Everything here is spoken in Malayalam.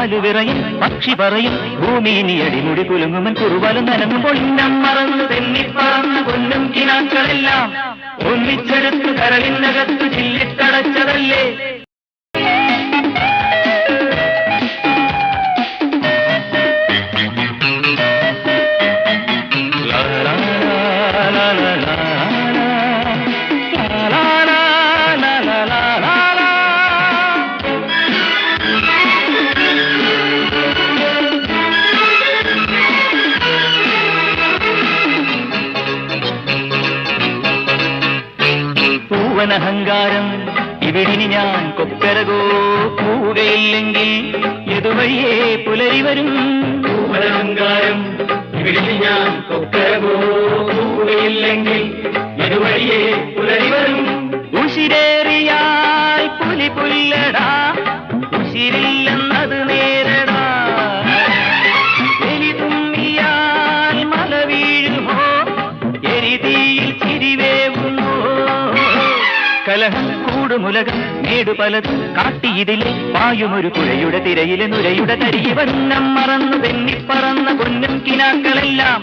പാലു വിറയും പക്ഷി പറയും ഭൂമി നീ അടിമുടി കുലുങ്ങുമൻ കുറുവാലും നനങ്ങുമ്പോൾ ഇന്നം മറന്നു തെന്നിപ്പറന്ന് കൊല്ലും കിനാക്കളെല്ലാം ഒന്നിച്ചെടുത്ത് കരളിനകത്ത് ചില്ലിട്ടടച്ചതല്ലേ. പൂവനഹങ്കാരം ഇവിടിനി ഞാൻ കൊക്കരകോ പോവുകയില്ലെങ്കിൽ എതുവഴിയേ പുലരി വരും. പൂവനഹങ്കാരം ഇവിടിനി ഞാൻ കൊക്കരകോ പോവുകയില്ലെങ്കിൽ എതുവഴിയേ പുലരി വരും. ഉശിരേറിയാൽ പുലി പുല്ലടാ ഉശിരില്ലെന്നത് നേരടാ. എലി തുമ്മിയാൽ മല വീഴുമോ എരിതീയിൽ ചിരിവേവുമോ. കലഹം കൂടുമുലകം മേടു പലതും കാട്ടിയിതിലെ പായുമൊരു പുഴയുടെ തിരയിലെ നുരയുടെ തരികി വന്നം മറന്നു തെന്നിപ്പറന്ന പൊന്നും കിനാക്കളെല്ലാം